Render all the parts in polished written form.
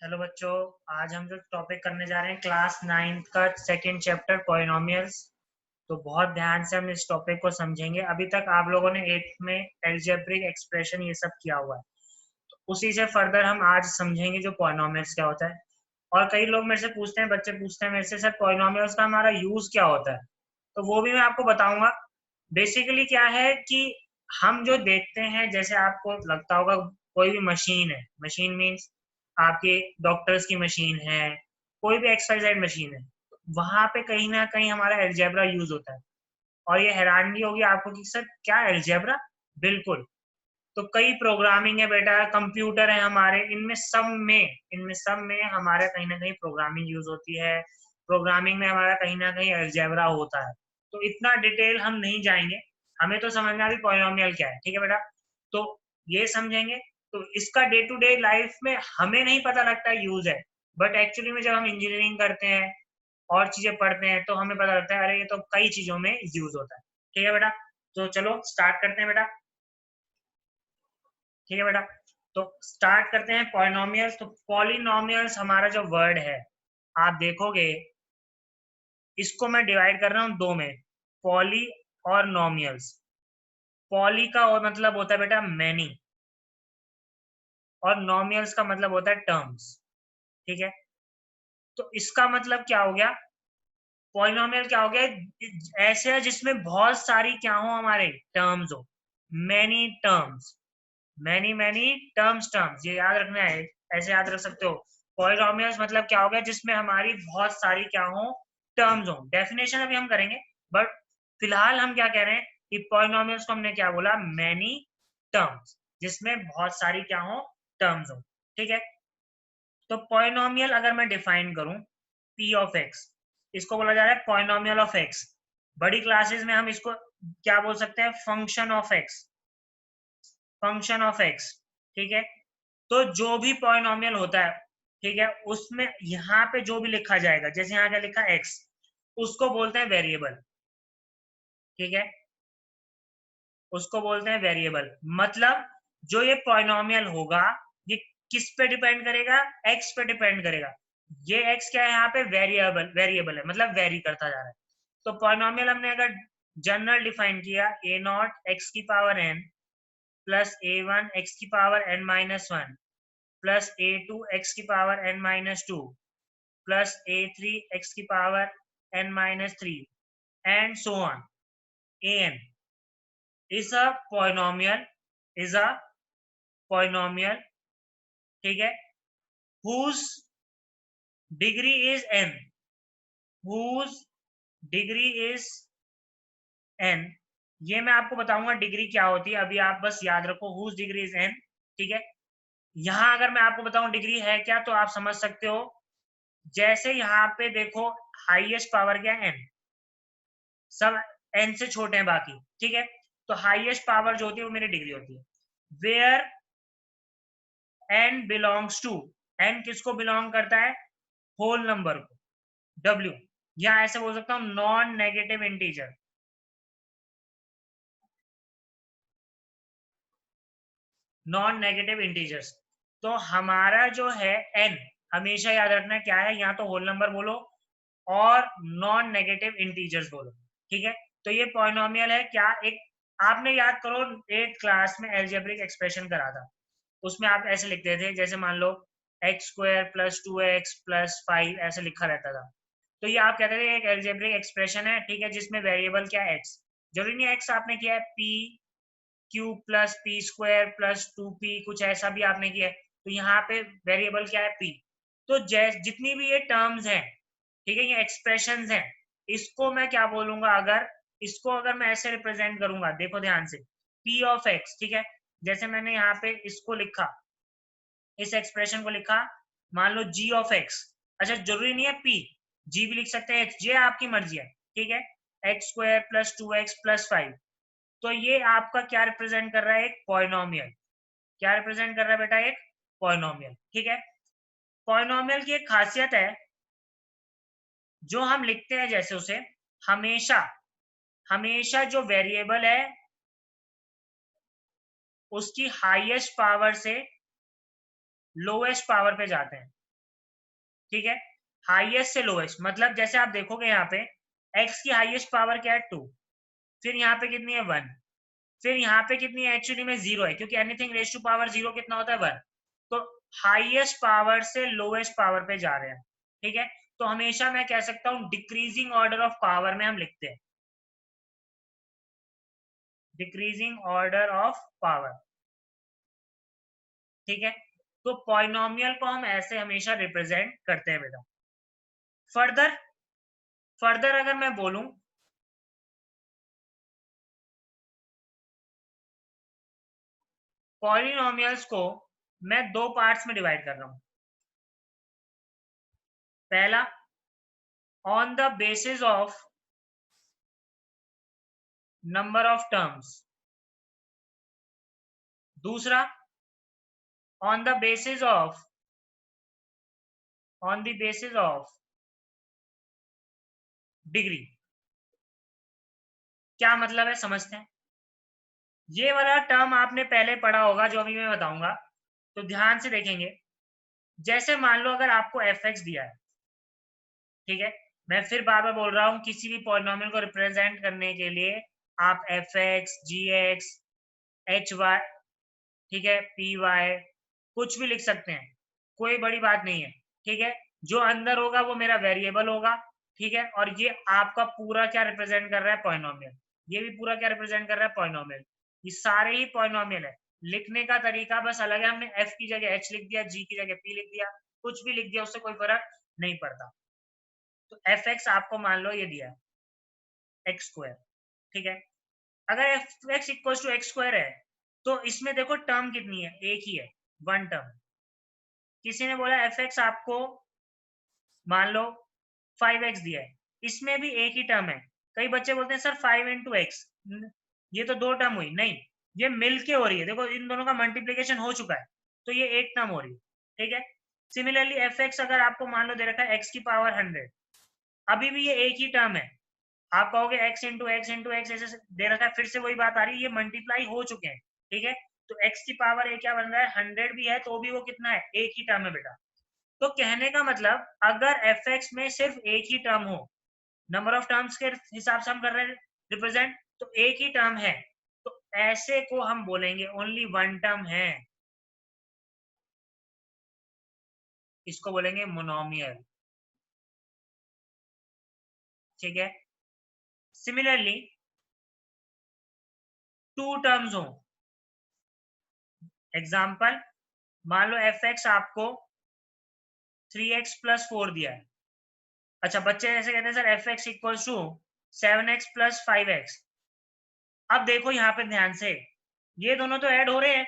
Hello बच्चों। आज हम जो टॉपिक करने जा रहे हैं क्लास 9th का सेकंड चैप्टर पॉलिनोमियल्स। तो बहुत ध्यान से हम इस टॉपिक को समझेंगे। अभी तक आप लोगों ने 8th में एल्जेब्रिक एक्सप्रेशन ये सब किया हुआ है, तो उसी से फर्दर हम आज समझेंगे जो पॉलिनोमियल्स क्या होता है। और कई लोग मेरे से पूछते हैं, बच्चे पूछते हैं मेरे से, सर पॉलिनोमियल्स का हमारा यूज क्या होता है। तो वो भी मैं आपको बताऊंगा। बेसिकली क्या है कि हम जो देखते हैं, जैसे आपको लगता होगा कोई भी मशीन है, मशीन मीन्स आपके डॉक्टर्स की मशीन है, कोई भी एक्सरसाइज मशीन है, वहां पे कहीं ना कहीं हमारा एल्जेब्रा यूज होता है। और ये हैरानगी होगी आपको कि सर क्या एल्जेब्रा। बिल्कुल। तो कई प्रोग्रामिंग है बेटा, कंप्यूटर है हमारे, इनमें सब में हमारे कहीं ना कहीं प्रोग्रामिंग यूज होती है। प्रोग्रामिंग में हमारा कहीं ना कहीं अलजेब्रा होता है। तो इतना डिटेल हम नहीं जाएंगे। हमें तो समझना भी पॉलिनोमियल क्या है, ठीक है बेटा। तो ये समझेंगे। तो इसका डे टू डे लाइफ में हमें नहीं पता लगता यूज है, बट एक्चुअली में जब हम इंजीनियरिंग करते हैं और चीजें पढ़ते हैं तो हमें पता लगता है अरे ये तो कई चीजों में यूज होता है। ठीक है बेटा। तो चलो स्टार्ट करते हैं बेटा। ठीक है बेटा। तो स्टार्ट करते हैं पॉलिनोमियल्स। तो पॉलिनोमियल्स हमारा जो वर्ड है, आप देखोगे इसको मैं डिवाइड कर रहा हूं दो में, पॉली और नोमियल्स। पॉली का और मतलब होता है बेटा मैनी, और नोमियल्स का मतलब होता है टर्म्स। ठीक है। तो इसका मतलब क्या हो गया, पॉलिनोमियल क्या हो गया, ऐसे है जिसमें बहुत सारी क्या हो, हमारे टर्म्स हो, many terms, many many terms, ये याद रखना है। ऐसे याद रख सकते हो। पॉलिनोमियल्स मतलब क्या हो गया, जिसमें हमारी बहुत सारी क्या हो, टर्म्स हो। डेफिनेशन अभी हम करेंगे, बट फिलहाल हम क्या कह रहे हैं कि पॉलिनोमियल्स को हमने क्या बोला, मैनी टर्म्स, जिसमें बहुत सारी क्या हो, टर्म्स हो। ठीक है। तो पॉलिनोमियल अगर मैं डिफाइन करूं, पी ऑफ एक्स, इसको बोला जा रहा है पॉलिनोमियल ऑफ एक्स। बड़ी क्लासेस में हम इसको क्या बोल सकते हैं, function of x, function of x. ठीक है। तो जो भी पॉलिनोमियल होता है, ठीक है, उसमें यहाँ पे जो भी लिखा जाएगा, जैसे यहाँ क्या लिखा एक्स, उसको बोलते हैं वेरिएबल। ठीक है। उसको बोलते हैं वेरिएबल। मतलब जो ये पॉलिनोमियल होगा, ये किस पे डिपेंड करेगा, एक्स पे डिपेंड करेगा। ये एक्स क्या है, यहाँ पे वेरिएबल, वेरिएबल है, मतलब वेरी करता जा रहा है। तो पॉलिनोमियल हमने अगर जनरल डिफाइन किया, ए नॉट एक्स की power N plus A one X की power N minus one plus A two X की power N minus two plus A three X की power N minus three and so on, A N is a polynomial, is a polynomial, ठीक है, whose degree is n, whose degree is n। ये मैं आपको बताऊंगा degree क्या होती है, अभी आप बस याद रखो whose degree is n। ठीक है। यहां अगर मैं आपको बताऊं डिग्री है क्या, तो आप समझ सकते हो। जैसे यहाँ पे देखो, हाईएस्ट पावर क्या है, n, सब n से छोटे हैं बाकी। ठीक है। तो हाईएस्ट पावर जो होती है वो मेरी डिग्री होती है। Where n belongs to, n किसको बिलोंग करता है, होल नंबर को, w, या ऐसे बोल सकता हूं non negative integer, non negative integers. तो हमारा जो है n, हमेशा याद रखना क्या है, या तो होल नंबर बोलो और नॉन नेगेटिव इंटीजर्स बोलो। ठीक है। तो ये पॉलिनोमियल है क्या, एक आपने याद करो 8th क्लास में एल्जेब्रिक एक्सप्रेशन करा था, उसमें आप ऐसे लिखते थे, जैसे मान लो X square plus two X plus five ऐसे लिखा रहता था। तो ये आप कहते थे एक एल्जेब्रिक एक्सप्रेशन है, ठीक है, जिसमें वेरिएबल क्या है, एक्स। जरूरी नहीं एक्स आपने किया है, P Q plus P square plus to P, कुछ ऐसा भी आपने किया है। तो यहाँ पे वेरिएबल क्या है, पी। तो जितनी भी ये टर्म्स हैं, ठीक है, ये एक्सप्रेशंस हैं, इसको मैं क्या बोलूंगा, अगर इसको अगर मैं ऐसे रिप्रेजेंट करूंगा, देखो ध्यान से, पी ऑफ एक्स, ठीक है, जैसे मैंने यहाँ पे इसको लिखा, इस एक्सप्रेशन को लिखा, मान लो जी ऑफ एक्स। अच्छा जरूरी नहीं है पी, जी भी लिख सकते हैं, ये आपकी मर्जी है। ठीक है। X square plus two X plus five. तो ये आपका क्या रिप्रेजेंट कर रहा है, एक पॉलिनोमियल। क्या रिप्रेजेंट कर रहा है बेटा, एक पॉलिनोमियल। ठीक है। पॉलिनोमियल की एक खासियत है, जो हम लिखते हैं जैसे उसे, हमेशा हमेशा जो वेरिएबल है उसकी हाईएस्ट पावर से लोएस्ट पावर पे जाते हैं। ठीक है, हाईएस्ट से लोएस्ट, मतलब जैसे आप देखोगे यहाँ पे x की हाईएस्ट पावर क्या है 2, फिर यहाँ पे कितनी है 1, फिर यहाँ पे कितनी है एक्चुअली में 0 है, क्योंकि एनीथिंग रेज टू पावर 0 कितना होता है 1, तो हाईएस्ट पावर से लोएस्ट पावर पे जा रहे हैं। ठीक है, तो हमेशा मैं कह सकता हूँ डिक्रीजिंग ऑर्डर ऑफ पावर में हम लिखते हैं, डिक्रीजिंग ऑर्डर ऑफ पावर। ठीक है, तो पॉलिनोमियल को हम ऐसे हमेशा रिप्रेजेंट करते हैं बेटा। फर्दर फर्दर अगर मैं बोलूं, पॉलिनोमियल्स को मैं दो पार्ट्स में डिवाइड कर रहा हूं। पहला, on the basis of number of terms, दूसरा on the basis of degree. क्या मतलब है समझते हैं। ये वाला टर्म आपने पहले पढ़ा होगा जो अभी मैं बताऊंगा, तो ध्यान से देखेंगे। जैसे मान लो अगर आपको fx दिया है, ठीक है, मैं फिर बार बार बोल रहा हूँ, किसी भी पॉलिनोमियल को रिप्रेजेंट करने के लिए आप fx, gx, hy, ठीक है, py कुछ भी लिख सकते हैं, कोई बड़ी बात नहीं है। ठीक है, जो अंदर होगा वो मेरा वेरिएबल होगा। ठीक है, और ये आपका पूरा क्या रिप्रेजेंट कर रहा है, पॉलिनोमियल। ये भी पूरा क्या रिप्रेजेंट कर रहा है, पॉलिनोमियल। ये सारे ही पॉलिनोमियल है, लिखने का तरीका बस अलग है। हमने f की जगह h लिख दिया, g की जगह p लिख दिया, कुछ भी लिख दिया, उससे कोई फर्क नहीं पड़ता। तो fx आपको मान लो ये दिया x स्क्वायर। ठीक है, अगर fx equal to x square है, तो इसमें देखो टर्म कितनी है, एक ही है, वन टर्म। किसी ने बोला fx आपको मान लो 5x दिया है, इसमें भी एक ही टर्म है। कई बच्चे बोलते हैं सर 5 इंटू एक्स, ये तो दो टर्म हुई, नहीं, ये मिलके हो रही है। देखो इन दोनों का मल्टीप्लीकेशन हो चुका है, तो ये एक टर्म हो रही है। ठीक है, सिमिलरली fx अगर आपको मान लो दे रखा है x की पावर 100, अभी भी ये एक ही टर्म है। आप कहोगे x इंटू एक्स ऐसे दे रखा है, फिर से वही बात आ रही है, ये मल्टीप्लाई हो चुके हैं। ठीक है, तो x की पावर क्या बन रहा है, 100 भी है तो भी वो कितना है, एक ही टर्म है बेटा। तो कहने का मतलब अगर fx में सिर्फ एक ही टर्म हो, नंबर ऑफ टर्म्स के हिसाब से हम कर रहे हैं रिप्रेजेंट, तो एक ही टर्म है, तो ऐसे को हम बोलेंगे ओनली वन टर्म है, इसको बोलेंगे मोनोमियल। ठीक है, सिमिलरली टू टर्म्स हो, एग्जाम्पल मान लो fx आपको 3x प्लस 4 दिया है। अच्छा, बच्चे ऐसे कहते हैं sir fx equal to 7x plus 5x। अब देखो यहाँ पे ध्यान से, ये दोनों तो ऐड हो रहे हैं,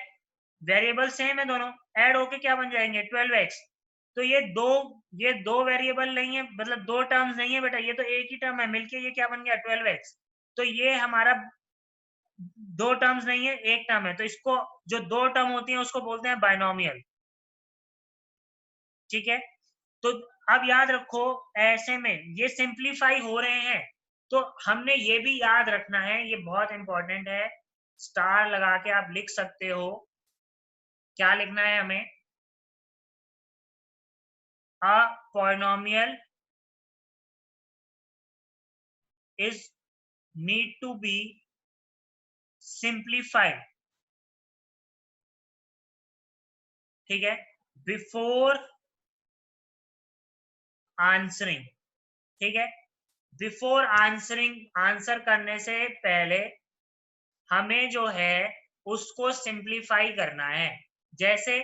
वेरिएबल सेम है, दोनों ऐड होके क्या बन जाएंगे, 12x। तो ये दो वेरिएबल नहीं है, मतलब दो टर्म्स नहीं है बेटा, ये तो एक ही टर्म है, मिलके ये क्या बन गया, 12x। तो ये हमारा दो टर्म्स नहीं है, एक टर्म है, तो इसको जो दो टर्म होती है उसको बोलते हैं बाइनोमियल। ठीक है, तो अब याद रखो, ऐसे में ये सिंप्लीफाई हो रहे हैं, तो हमने ये भी याद रखना है, ये बहुत इंपॉर्टेंट है, स्टार लगा के आप लिख सकते हो। क्या लिखना है हमें, a polynomial is need to be simplified. ठीक है, बिफोर आंसरिंग। ठीक है, बिफोर आंसरिंग, आंसर करने से पहले हमें जो है उसको सिंप्लीफाई करना है। जैसे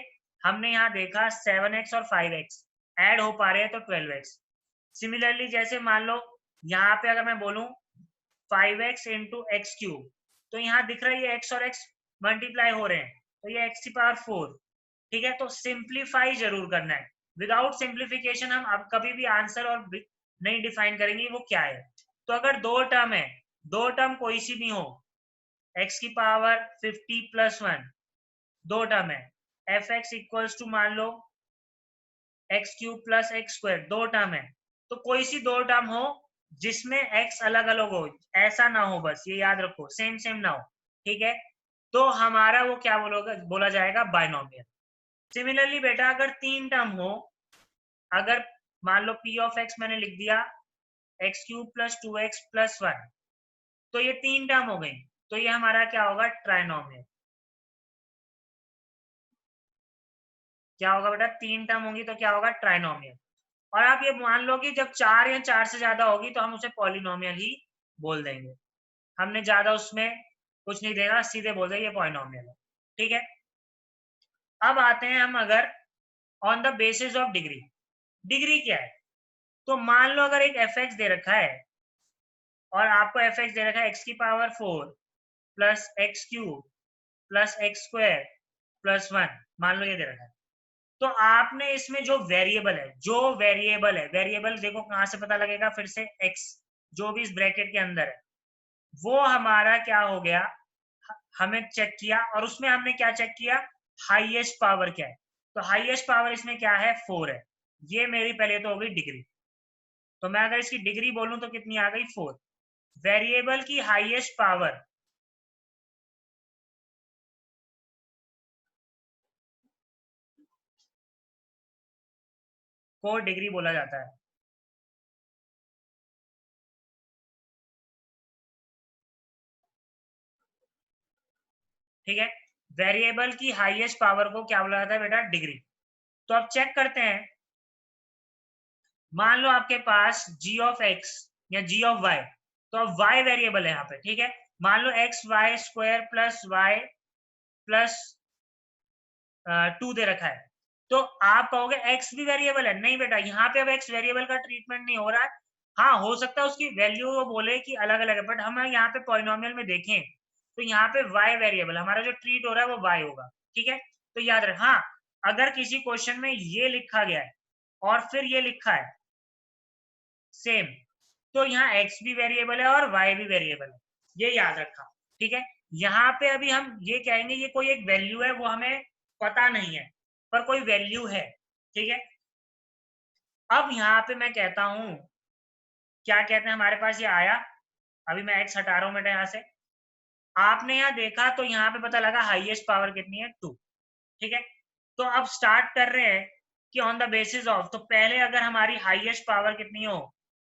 हमने यहाँ देखा 7x और 5x ऐड हो पा रहे हैं तो 12x। सिमिलरली जैसे मान लो यहाँ पे अगर मैं बोलूं 5x इंटू एक्स क्यूब, तो यहाँ दिख रहा है ये x और x मल्टीप्लाई हो रहे हैं, तो ये x की पावर 4। ठीक है, तो सिंप्लीफाई जरूर करना है, विदाउट सिंप्लीफिकेशन हम अब कभी भी आंसर और नहीं डिफाइन करेंगे वो क्या है। तो अगर दो टर्म है, दो टर्म कोई सी भी हो, x की पावर 50 प्लस 1, दो टर्म है, एफ एक्स इक्वल्स टू मान लो X cube plus X square, दो टर्म है, तो कोई सी दो टर्म हो जिसमें x अलग अलग हो, ऐसा ना हो, बस ये याद रखो, सेम सेम ना हो। ठीक है, तो हमारा वो क्या बोला जाएगा, बाइनोमियल। सिमिलरली बेटा अगर तीन टर्म हो, अगर मान लो p ऑफ x मैंने लिख दिया x cube plus 2x plus 1, तो ये 3 टर्म हो गई, तो ये हमारा क्या होगा, ट्राइनोमियल। क्या होगा बेटा, 3 टर्म होगी तो क्या होगा, ट्राइनोमियल। और आप ये मान लो कि जब 4 या 4 से ज्यादा होगी तो हम उसे पॉलिनोमियल ही बोल देंगे, हमने ज्यादा उसमें कुछ नहीं देगा, सीधे बोल देंगे ये पॉलिनोमियल है। ठीक है, अब आते हैं हम अगर on the basis of degree. Degree क्या है, तो मान लो अगर एक एफ एक्स दे रखा है और आपको एफ एक्स दे रखा है एक्स की power 4 plus x cube plus X square plus 1, मान लो ये दे रखा है, तो आपने इसमें जो वेरिएबल है, वेरिएबल देखो कहां से पता लगेगा, फिर से एक्स जो भी इस ब्रैकेट के अंदर है वो हमारा क्या हो गया, हमें चेक किया, और उसमें हमने क्या चेक किया, हाईएस्ट पावर क्या है, तो हाईएस्ट पावर इसमें क्या है, 4 है। ये मेरी पहले तो हो गई डिग्री, तो मैं अगर इसकी डिग्री बोलूं तो कितनी आ गई, 4। वेरिएबल की हाईएस्ट पावर को डिग्री बोला जाता है। ठीक है, वेरिएबल की हाईएस्ट पावर को क्या बोला जाता है बेटा, डिग्री। तो अब चेक करते हैं, मान लो आपके पास g ऑफ x या g ऑफ y, तो अब y वेरिएबल है यहाँ पे। ठीक है, मान लो X Y square plus Y plus 2 दे रखा है, तो आप कहोगे x भी वेरिएबल है, नहीं बेटा, यहाँ पे अब x वेरिएबल का ट्रीटमेंट नहीं हो रहा है। हाँ, हो सकता है उसकी वैल्यू वो बोले कि अलग अलग है, बट हम यहाँ पे पॉलिनोमियल में देखें तो यहाँ पे y वेरिएबल, हमारा जो ट्रीट हो रहा है वो y होगा। ठीक है, तो याद रख, हाँ अगर किसी क्वेश्चन में ये लिखा गया है और फिर ये लिखा है सेम, तो यहाँ x भी वेरिएबल है और y भी वेरिएबल है, ये याद रखा। ठीक है, यहाँ पे अभी हम ये कहेंगे ये कोई एक वैल्यू है, वो हमें पता नहीं है पर कोई वैल्यू है। ठीक है, अब यहाँ पे मैं कहता हूं, क्या कहते हैं, हमारे पास ये आया, अभी मैं x हटा रहा हूं बेटा यहाँ से, आपने यहाँ देखा तो यहाँ पे पता लगा हाईएस्ट पावर कितनी है, 2। ठीक है, तो अब स्टार्ट कर रहे हैं कि ऑन द बेसिस ऑफ, तो पहले अगर हमारी हाईएस्ट पावर कितनी हो,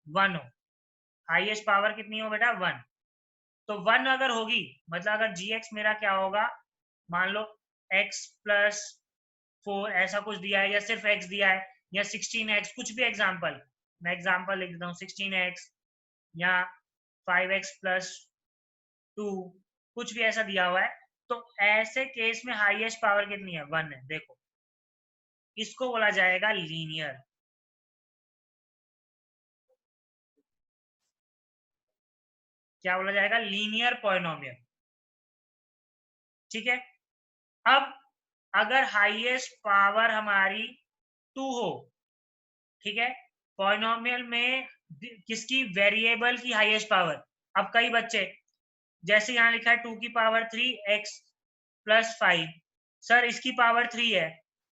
1 हो, हाईएस्ट पावर कितनी हो बेटा, 1, तो 1 अगर होगी मतलब अगर जी एक्स मेरा क्या होगा, मान लो x प्लस 4 ऐसा कुछ दिया है, या सिर्फ x दिया है, या 16x, कुछ भी एग्जाम्पल, मैं एग्जाम्पल लिख देता हूँ, 16x या 5x प्लस 2, कुछ भी ऐसा दिया हुआ है, तो ऐसे केस में हाईएस्ट पावर कितनी है, 1 है। देखो इसको बोला जाएगा लीनियर। क्या बोला जाएगा, लीनियर पॉलिनोमियल। ठीक है, अब अगर हाईएस्ट पावर हमारी 2 हो, ठीक है, पॉलिनोमियल में किसकी, वेरिएबल की हाईएस्ट पावर। अब कई बच्चे, जैसे यहाँ लिखा है 2 की पावर 3 x प्लस 5, सर इसकी पावर 3 है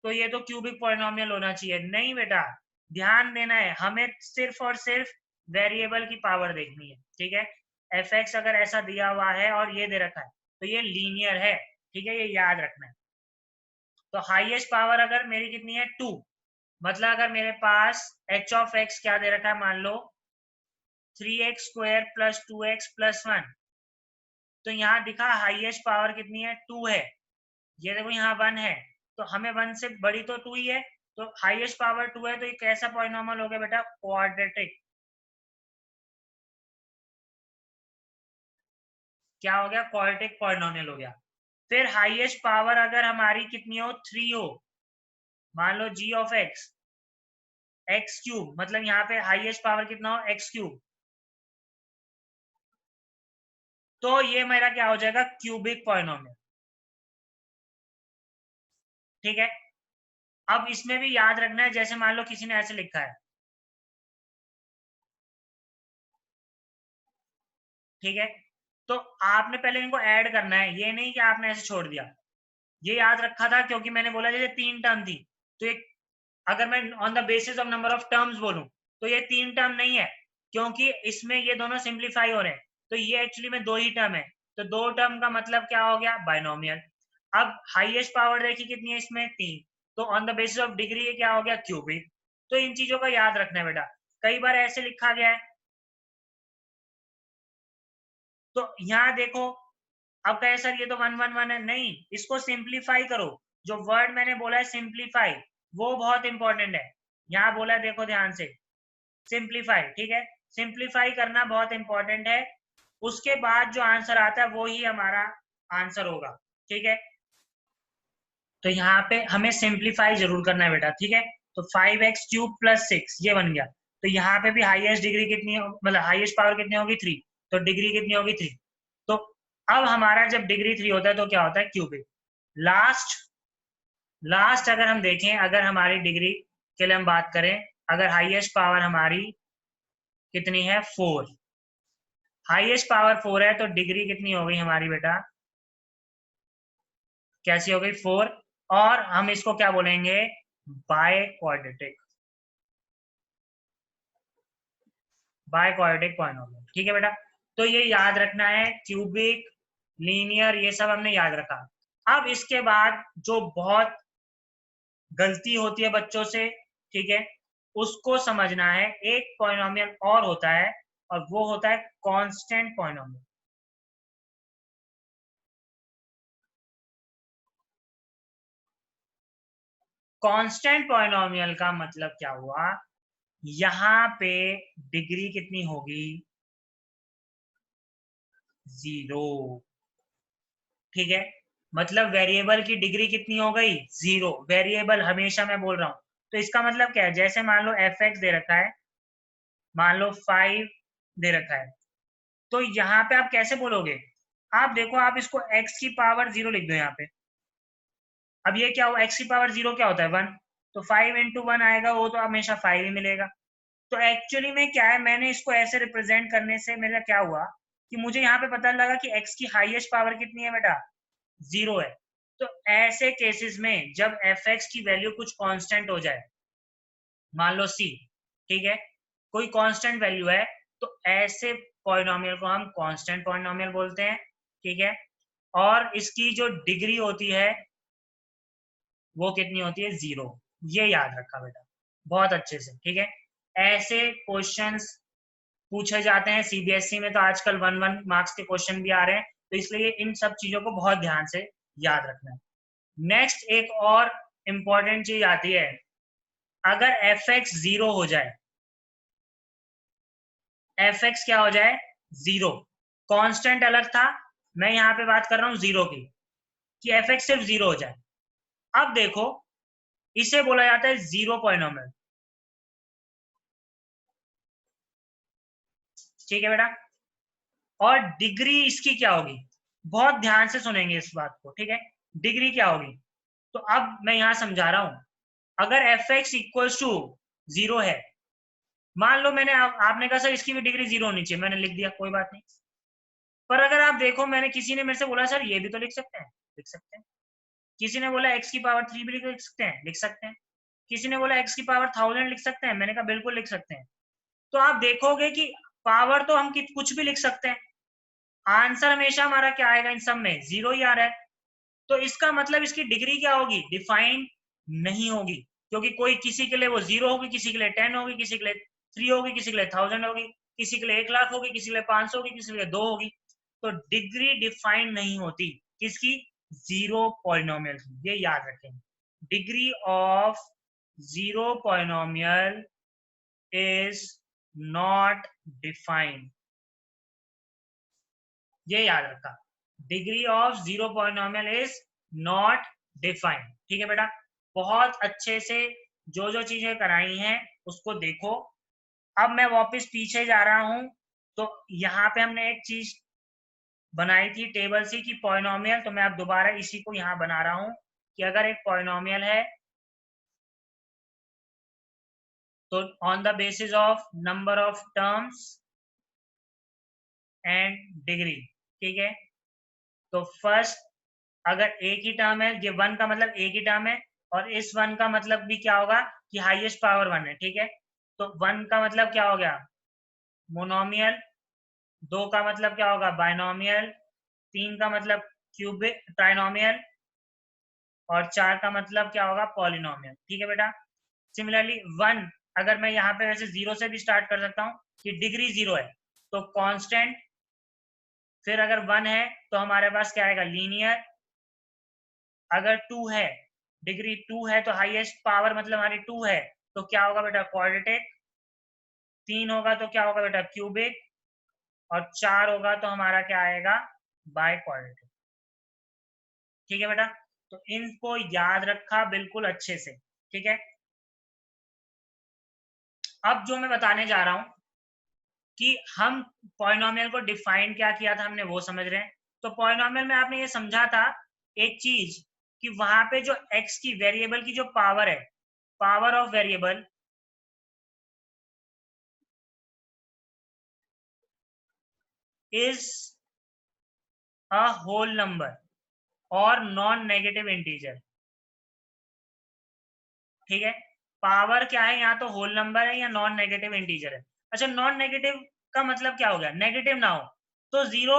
तो ये तो क्यूबिक पॉलिनोमियल होना चाहिए, नहीं बेटा, ध्यान देना है, हमें सिर्फ और सिर्फ वेरिएबल की पावर देखनी है। ठीक है, एफ एक्स अगर ऐसा दिया हुआ है और ये दे रखा है तो ये लीनियर है। ठीक है, ये याद रखना है। तो हाईएस्ट पावर अगर मेरी कितनी है, 2, मतलब अगर मेरे पास h ऑफ x क्या दे रखा है, मान लो 3x square plus 2x plus 1, तो यहाँ दिखा हाईएस्ट पावर कितनी है, 2 है, ये देखो यहाँ 1 है, तो हमें 1 से बड़ी तो 2 ही है, तो हाईएस्ट पावर 2 है, तो ये कैसा पॉलिनोमियल हो गया बेटा, क्वाड्रेटिक। क्या हो गया, क्वाड्रेटिक पॉलिनोमियल हो गया। फिर हाईएस्ट पावर अगर हमारी कितनी हो, 3 हो, मान लो g of x x cube, मतलब यहाँ पे हाईएस्ट पावर कितना हो, एक्स क्यूब, तो ये मेरा क्या हो जाएगा, क्यूबिक पॉलिनोमियल। ठीक है, अब इसमें भी याद रखना है, जैसे मान लो किसी ने ऐसे लिखा है, ठीक है, तो आपने पहले इनको ऐड करना है, ये नहीं कि आपने ऐसे छोड़ दिया। ये याद रखा था क्योंकि मैंने बोला जैसे 3 टर्म थी, तो एक अगर मैं on the basis of number of terms बोलूं तो ये 3 टर्म नहीं है, क्योंकि इसमें ये दोनों सिंप्लीफाई हो रहे हैं, तो ये एक्चुअली में 2 ही टर्म है, तो 2 टर्म का मतलब क्या हो गया, बाइनोमियल। अब हाईएस्ट पावर देखिए कितनी है इसमें, 3, तो on the basis of degree ये क्या हो गया, क्यूबिक। तो इन चीजों का याद रखना है बेटा। कई बार ऐसे लिखा गया है, तो यहाँ देखो, अब कहे सर ये तो 1 1 1 है, नहीं, इसको सिंप्लीफाई करो। जो वर्ड मैंने बोला है सिंप्लीफाई, वो बहुत इंपॉर्टेंट है। यहाँ बोला है, देखो ध्यान से, सिंप्लीफाई, ठीक है, सिंप्लीफाई करना बहुत इंपॉर्टेंट है। उसके बाद जो आंसर आता है वो ही हमारा आंसर होगा, ठीक है। तो यहाँ पे हमें सिंप्लीफाई जरूर करना है बेटा, ठीक है। तो 5x³ + 6 ये बन गया। तो यहाँ पे भी हाईएस्ट डिग्री कितनी, मतलब हाईएस्ट पावर कितनी होगी 3, तो डिग्री कितनी होगी 3। तो अब हमारा जब डिग्री 3 होता है तो क्या होता है, क्यूबिक। लास्ट लास्ट अगर हम देखें, अगर हमारी डिग्री के लिए हम बात करें, अगर हाईएस्ट पावर हमारी कितनी है 4, हाईएस्ट पावर 4 है, तो डिग्री कितनी हो गई हमारी बेटा, कैसी हो गई 4। और हम इसको क्या बोलेंगे, by quadratic, by quadratic polynomial, ठीक है बेटा। तो ये याद रखना है, क्यूबिक, लीनियर, ये सब हमने याद रखा। अब इसके बाद जो बहुत गलती होती है बच्चों से, ठीक है, उसको समझना है। एक पॉलिनोमियल और होता है, और वो होता है कांस्टेंट पॉलिनोमियल। कांस्टेंट पॉलिनोमियल का मतलब क्या हुआ, यहाँ पे डिग्री कितनी होगी, 0, ठीक है। मतलब वेरिएबल की डिग्री कितनी हो गई, 0। वेरिएबल हमेशा मैं बोल रहा हूं, तो इसका मतलब क्या है, जैसे मान लो f(x) दे रखा है, मान लो 5 दे रखा है, तो यहाँ पे आप कैसे बोलोगे, आप देखो, आप इसको x की पावर 0 लिख दो यहाँ पे। अब ये क्या हुआ, x की पावर 0 क्या होता है 1, तो 5 × 1 आएगा, वो तो हमेशा 5 ही मिलेगा। तो एक्चुअली में क्या है, मैंने इसको ऐसे रिप्रेजेंट करने से मेरा क्या हुआ, कि मुझे यहाँ पे पता लगा कि x की हाईएस्ट पावर कितनी है बेटा, 0 है। तो ऐसे केसेस में जब f(x) की वैल्यू कुछ कांस्टेंट हो जाए, मान लो c, ठीक है, कोई कांस्टेंट वैल्यू है, तो ऐसे पॉलिनोमियल को हम कांस्टेंट पॉलिनोमियल बोलते हैं, ठीक है। और इसकी जो डिग्री होती है वो कितनी होती है, 0। ये याद रखा बेटा बहुत अच्छे से, ठीक है। ऐसे क्वेश्चंस पूछे जाते हैं सीबीएसई में, तो आजकल 1 मार्क्स के क्वेश्चन भी आ रहे हैं, तो इसलिए इन सब चीजों को बहुत ध्यान से याद रखना है। नेक्स्ट एक और इंपॉर्टेंट चीज आती है, अगर f(x) 0 हो जाए, f(x) क्या हो जाए, 0, कांस्टेंट अलग था, मैं यहाँ पे बात कर रहा हूँ 0 की, कि f(x) सिर्फ 0 हो जाए। अब देखो, इसे बोला जाता है जीरो पॉलिनोमियल, ठीक है बेटा। और डिग्री इसकी क्या होगी, बहुत ध्यान से सुनेंगे इस बात को, ठीक है। डिग्री क्या होगी, तो अब मैं यहां समझा रहा हूं, अगर f(x) = 0 है, मान लो मैंने आपने कहा सर इसकी भी डिग्री 0 होनी चाहिए, मैंने लिख दिया, कोई बात नहीं। पर अगर आप देखो, मैंने किसी ने मेरे से बोला सर ये भी तो लिख सकते हैं, लिख सकते हैं। किसी ने बोला x की पावर 3 भी लिख सकते हैं, लिख सकते हैं। किसी ने बोला x की पावर 1000 लिख सकते हैं, मैंने कहा बिल्कुल लिख सकते हैं। तो आप देखोगे कि पावर तो हम कुछ भी लिख सकते हैं, आंसर हमेशा हमारा क्या आएगा, इन सब में 0 ही आ रहा है। तो इसका मतलब इसकी डिग्री क्या होगी, डिफाइन नहीं होगी, क्योंकि कोई किसी के लिए वो 0 होगी, किसी के लिए 10 होगी, किसी के लिए 3 होगी, किसी के लिए 1000 होगी, किसी के लिए 1,00,000 होगी, किसी के लिए 500 होगी, किसी के लिए 2 होगी। तो डिग्री डिफाइन नहीं होती किसकी, जीरो पॉलिनोमियल की, ये याद रखें। Degree of zero polynomial is not defined, ये याद रखा, degree of zero polynomial is not defined, ठीक है बेटा। बहुत अच्छे से जो जो चीजें कराई हैं उसको देखो। अब मैं वापस पीछे जा रहा हूं, तो यहाँ पे हमने एक चीज बनाई थी टेबल सी की पॉलिनोमियल, तो मैं अब दोबारा इसी को यहाँ बना रहा हूं, कि अगर एक पॉलिनोमियल है, तो on the basis of number of terms and degree, ठीक है। तो फर्स्ट, अगर एक ही टर्म है, ये 1 का मतलब एक ही टर्म है, और इस 1 का मतलब भी क्या होगा, कि हाईएस्ट पावर 1 है, ठीक है। तो 1 का मतलब क्या हो गया, मोनोमियल। 2 का मतलब क्या होगा, बाइनोमियल। 3 का मतलब क्यूबिक ट्राइनोमियल, और 4 का मतलब क्या होगा, पॉलिनोमियल, ठीक है बेटा। सिमिलरली 1 अगर मैं यहाँ पे वैसे 0 से भी स्टार्ट कर सकता हूँ कि डिग्री 0 है तो कांस्टेंट, फिर अगर 1 है तो हमारे पास क्या आएगा, लीनियर। अगर 2 है, डिग्री 2 है तो हाईएस्ट पावर मतलब हमारी 2 है तो क्या होगा बेटा, क्वाड्रेटिक। 3 होगा तो क्या होगा बेटा, क्यूबिक। और 4 होगा तो हमारा क्या आएगा, बाय क्वाड्रेटिक। ठीक है बेटा, तो इनको याद रखा बिल्कुल अच्छे से। ठीक है, अब जो मैं बताने जा रहा हूं कि हम पॉलिनोमियल को डिफाइन क्या किया था हमने, वो समझ रहे हैं। तो पॉलिनोमियल में आपने ये समझा था एक चीज कि वहां पे जो x की वेरिएबल की जो पावर है, power of variable is a whole number और नॉन नेगेटिव इंटीजर। ठीक है, पावर क्या है, यहाँ तो होल नंबर है या नॉन नेगेटिव इंटीजर है। अच्छा, नॉन नेगेटिव का मतलब क्या हो गया, नेगेटिव ना हो तो 0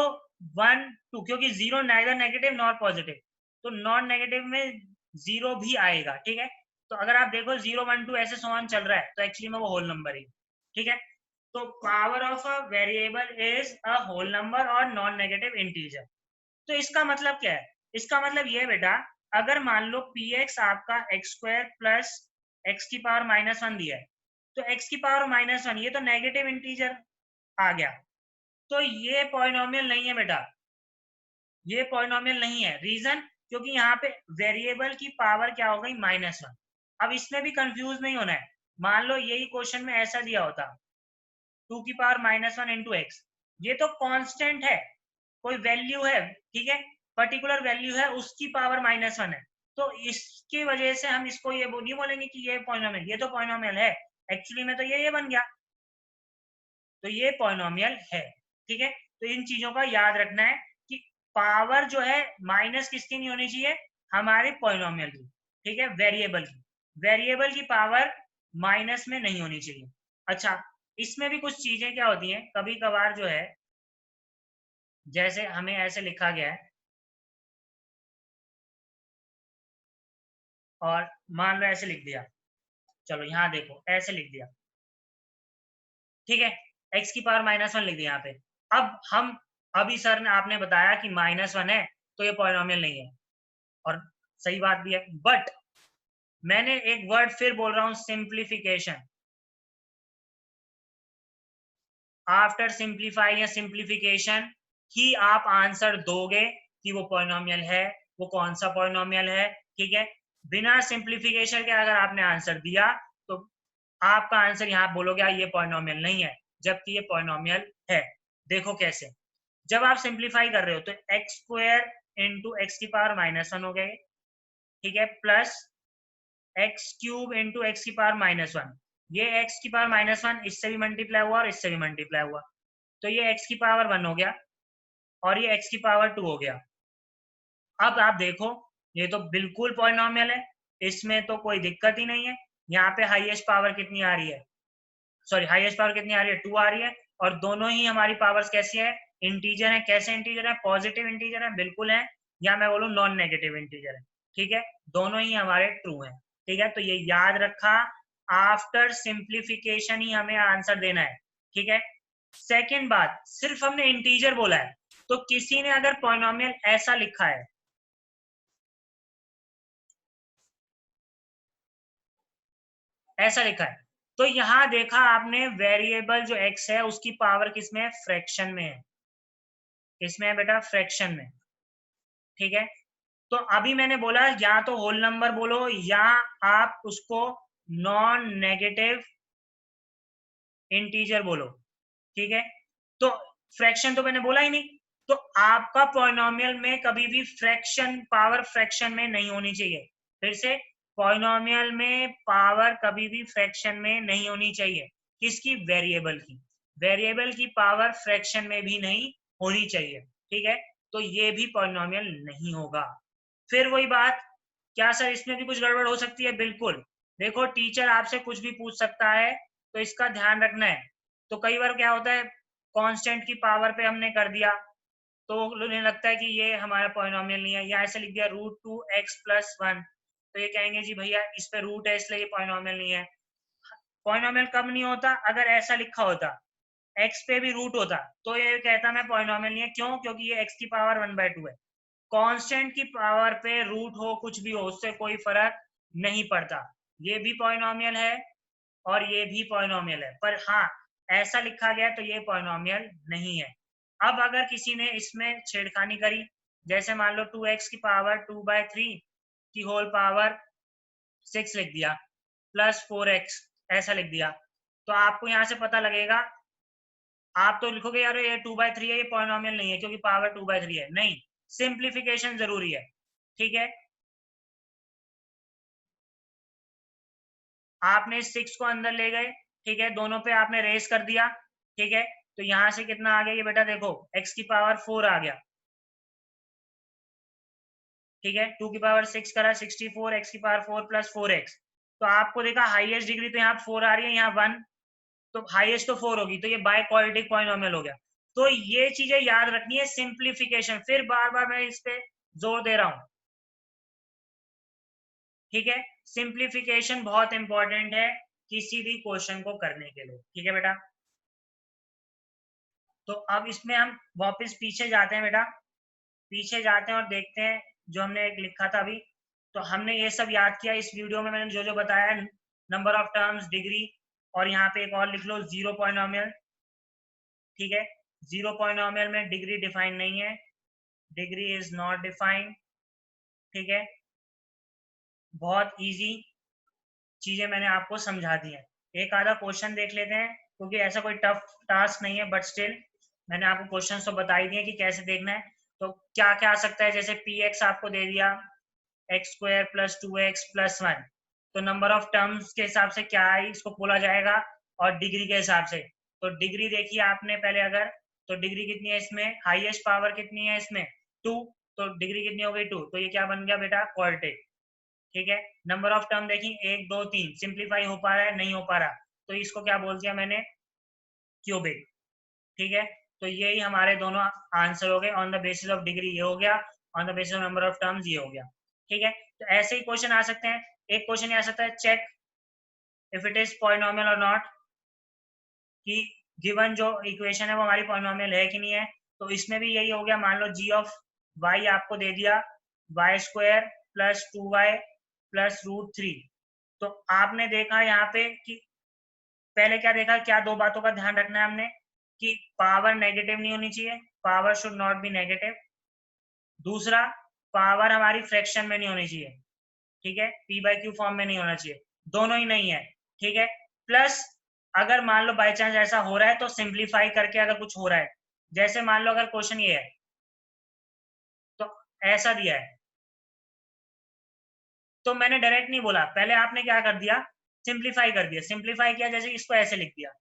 1 2, क्योंकि 0 नाइदर नेगेटिव नॉर पॉजिटिव, तो नॉन नेगेटिव में 0 भी आएगा। ठीक है, तो अगर आप देखो 0 1 2 ऐसे समान चल रहा है तो एक्चुअली में वो होल नंबर ही। ठीक है, तो power of a variable is a whole number और नॉन नेगेटिव इंटीजर। तो इसका मतलब क्या है, इसका मतलब ये बेटा, अगर मान लो px आपका एक्स स्क्वायर प्लस एक्स की पावर -1 दिया है, तो एक्स की पावर -1 ये तो नेगेटिव इंटीजर आ गया, तो ये पॉलिनोमियल नहीं है बेटा, ये पॉलिनोमियल नहीं है। रीजन, क्योंकि यहाँ पे वेरिएबल की पावर क्या हो गई, -1। अब इसमें भी कंफ्यूज नहीं होना है, मान लो यही क्वेश्चन में ऐसा दिया होता 2 की पावर -1 इंटू एक्स, ये तो कांस्टेंट है, कोई वैल्यू है, ठीक है, पर्टिकुलर वैल्यू है, उसकी पावर -1 है, तो इसकी वजह से हम इसको ये नहीं बोलेंगे कि ये पॉलिनोमियल, ये तो पॉलिनोमियल है एक्चुअली में, तो ये बन गया, तो ये पॉलिनोमियल है। ठीक है, तो इन चीजों का याद रखना है कि पावर जो है माइनस किसकी नहीं होनी चाहिए, हमारे पॉलिनोमियल की। ठीक है, वेरिएबल की, वेरिएबल की पावर माइनस में नहीं होनी चाहिए। अच्छा, इसमें भी कुछ चीजें क्या होती हैं, कभी कभार जो है, जैसे हमें ऐसे लिखा गया है और मान लो ऐसे लिख दिया, चलो यहाँ देखो ऐसे लिख दिया, ठीक है, x की पावर -1 लिख दिया यहाँ पे। अब हम, अभी सर ने आपने बताया कि -1 है तो ये पॉलिनोमियल नहीं है, और सही बात भी है, बट मैंने एक वर्ड फिर बोल रहा हूं, सिंप्लीफिकेशन। आफ्टर सिंप्लीफाई या सिंप्लीफिकेशन ही आप आंसर दोगे कि वो पॉलिनोमियल है, वो कौन सा पॉलिनोमियल है। ठीक है, बिना सिंप्लीफिकेशन के अगर आपने आंसर दिया तो आपका आंसर यहाँ बोलोगे ये पॉलिनोमियल नहीं है, जबकि ये पॉलिनोमियल है। देखो कैसे, जब आप सिंप्लीफाई कर रहे हो तो एक्स स्क्वायर इंटू एक्स की पावर -1 हो गए, ठीक है, plus x cube into x की पावर -1, ये एक्स की पावर -1 इससे भी मल्टीप्लाई हुआ और इससे भी मल्टीप्लाई हुआ, तो ये एक्स की पावर 1 हो गया और ये एक्स की पावर 2 हो गया। अब आप देखो, ये तो बिल्कुल पॉलिनोमियल है, इसमें तो कोई दिक्कत ही नहीं है। यहाँ पे हाईएस्ट पावर कितनी आ रही है, सॉरी हाईएस्ट पावर कितनी आ रही है, 2 आ रही है, और दोनों ही हमारी पावर्स कैसी है, इंटीजर है। कैसे इंटीजर है, पॉजिटिव इंटीजर है, बिल्कुल है, या मैं बोलूँ नॉन नेगेटिव इंटीजर है। ठीक है, दोनों ही हमारे ट्रू हैं। ठीक है, तो ये याद रखा, आफ्टर सिंप्लीफिकेशन ही हमें आंसर देना है। ठीक है, सेकेंड बात, सिर्फ हमने इंटीजर बोला है, तो किसी ने अगर पॉलिनोमियल ऐसा लिखा है, ऐसा लिखा है, तो यहां देखा आपने वेरिएबल जो x है उसकी पावर किसमें है, फ्रैक्शन में है, इसमें है बेटा फ्रैक्शन में। ठीक है, तो अभी मैंने बोला या तो होल नंबर बोलो या आप उसको नॉन नेगेटिव इंटीजर बोलो। ठीक है, तो फ्रैक्शन तो मैंने बोला ही नहीं, तो आपका पॉलिनोमियल में कभी भी फ्रैक्शन, पावर फ्रैक्शन में नहीं होनी चाहिए। फिर से, पॉलिनोमियल में पावर कभी भी फ्रैक्शन में नहीं होनी चाहिए, किसकी, वेरिएबल की, वेरिएबल की पावर फ्रैक्शन में भी नहीं होनी चाहिए। ठीक है, तो ये भी पॉलिनोमियल नहीं होगा। फिर वही बात, क्या सर इसमें भी कुछ गड़बड़ हो सकती है, बिल्कुल। देखो, टीचर आपसे कुछ भी पूछ सकता है, तो इसका ध्यान रखना है। तो कई बार क्या होता है, कांस्टेंट की पावर पे हमने कर दिया तो उन्हें लगता है कि ये हमारा पॉलिनोमियल नहीं है, या ऐसे लिख दिया √2x + 1, तो ये कहेंगे जी भैया इस पे रूट है इसलिए ये पॉलिनोमियल नहीं है। पॉलिनोमियल कब नहीं होता? अगर ऐसा लिखा होता x पे भी रूट होता तो ये कहता मैं पॉलिनोमियल नहीं है। क्यों? क्योंकि ये x की पावर 1/2 है। कांस्टेंट की पावर पे रूट हो कुछ भी हो उससे कोई फर्क नहीं पड़ता। ये भी पॉलिनोमियल है और ये भी पॉलिनोमियल है, पर हाँ ऐसा लिखा गया तो ये पॉलिनोमियल नहीं है। अब अगर किसी ने इसमें छेड़खानी करी, जैसे मान लो 2x की पावर 2/3 की होल पावर 6 लिख दिया प्लस 4x ऐसा लिख दिया, तो आपको यहाँ से पता लगेगा, आप तो लिखोगे यार ये 2/3 है, ये पॉलिनोमियल नहीं है क्योंकि पावर 2/3 है। नहीं, सिंप्लीफिकेशन जरूरी है। ठीक है, आपने इस 6 को अंदर ले गए, ठीक है, दोनों पे आपने रेस कर दिया, ठीक है, तो यहां से कितना आ गया ये बेटा देखो, x की पावर 4 आ गया, ठीक है, 2 की पावर 6 करा 64, x की पावर 4 प्लस 4x, तो आपको देखा हाईएस्ट डिग्री तो यहाँ 4 आ रही है, यहाँ 1, तो हाईएस्ट तो 4 होगी, तो ये बाय क्वाड्रेटिक पॉलिनोमियल हो गया। तो ये चीजें याद रखनी है, सिंप्लीफिकेशन, फिर बार बार मैं इस पे जोर दे रहा हूं, ठीक है, सिंप्लीफिकेशन बहुत इंपॉर्टेंट है किसी भी क्वेश्चन को करने के लिए। ठीक है बेटा, तो अब इसमें हम वापस पीछे जाते हैं बेटा, पीछे जाते हैं और देखते हैं जो हमने एक लिखा था अभी। तो हमने ये सब याद किया इस वीडियो में, मैंने जो जो बताया, नंबर ऑफ टर्म्स, डिग्री, और यहाँ पे एक और लिख लो जीरो पॉलिनोमियल। ठीक है, जीरो पॉलिनोमियल में डिग्री डिफाइन नहीं है, डिग्री इज नॉट डिफाइंड। ठीक है, बहुत इजी चीजें मैंने आपको समझा दी हैं। एक आधा क्वेश्चन देख लेते हैं क्योंकि ऐसा कोई टफ टास्क नहीं है, बट स्टिल मैंने आपको क्वेश्चन तो बता ही दिए कि कैसे देखना है। तो क्या क्या आ सकता है, जैसे पी एक्स आपको दे दिया x² प्लस 2x प्लस 1, तो नंबर ऑफ टर्म्स के हिसाब से क्या है इसको बोला जाएगा, और डिग्री के हिसाब से। तो डिग्री देखिए आपने पहले, अगर तो डिग्री कितनी है इसमें, हाईएस्ट पावर कितनी है इसमें 2, तो डिग्री कितनी हो गई 2, तो ये क्या बन गया बेटा क्वाड्रेटिक। ठीक है, नंबर ऑफ टर्म देखिए 1 2 3, सिंप्लीफाई हो पा रहा है नहीं हो पा रहा, तो इसको क्या बोल दिया मैंने, क्यूबिक। ठीक है, तो यही हमारे दोनों आंसर हो गए, on the basis of degree ये हो गया, on the basis of number of terms ये हो गया। ठीक है, तो ऐसे ही क्वेश्चन आ सकते हैं। एक क्वेश्चन आ सकता है, check if it is polynomial और नॉट, कि गिवन जो इक्वेशन है वो हमारी पॉलिनोमियल है कि नहीं है। तो इसमें भी यही हो गया, मान लो जी ऑफ वाई आपको दे दिया y² प्लस 2y प्लस √3, तो आपने देखा यहाँ पे कि पहले क्या देखा, क्या दो बातों का ध्यान रखना है हमने, कि पावर नेगेटिव नहीं होनी चाहिए, power should not be negative. दूसरा, पावर हमारी फ्रैक्शन में नहीं होनी चाहिए, ठीक है, p/q फॉर्म में नहीं होना चाहिए, दोनों ही नहीं है। ठीक है, प्लस अगर मान लो बाई चांस ऐसा हो रहा है तो सिंप्लीफाई करके अगर कुछ हो रहा है, जैसे मान लो अगर क्वेश्चन ये है तो ऐसा दिया है, तो मैंने डायरेक्ट नहीं बोला, पहले आपने क्या कर दिया, सिंप्लीफाई कर दिया, सिंप्लीफाई किया, जैसे इसको ऐसे लिख दिया,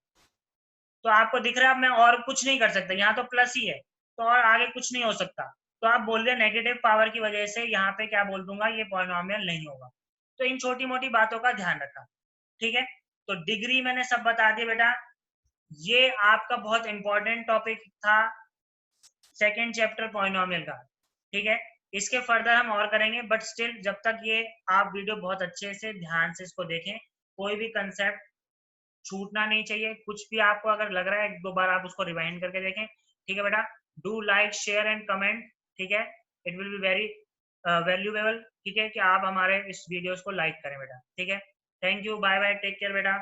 तो आपको दिख रहा है अब मैं और कुछ नहीं कर सकता, यहाँ तो प्लस ही है, तो और आगे कुछ नहीं हो सकता, तो आप बोल रहे नेगेटिव पावर की वजह से यहाँ पे क्या बोल दूंगा, ये पॉलिनोमियल नहीं होगा। तो इन छोटी मोटी बातों का ध्यान रखा। ठीक है, तो डिग्री मैंने सब बता दिया बेटा, ये आपका बहुत इंपॉर्टेंट टॉपिक था सेकेंड चैप्टर पॉलिनोमियल का। ठीक है, इसके फर्दर हम और करेंगे, बट स्टिल जब तक ये आप वीडियो बहुत अच्छे से ध्यान से इसको देखें, कोई भी कंसेप्ट छूटना नहीं चाहिए। कुछ भी आपको अगर लग रहा है, एक दो बार आप उसको रिवाइंड करके देखें। ठीक है बेटा, do like share and comment, ठीक है, it will be very valuable. ठीक है, कि आप हमारे इस वीडियोस को लाइक करें बेटा। ठीक है, thank you, bye bye, take care बेटा।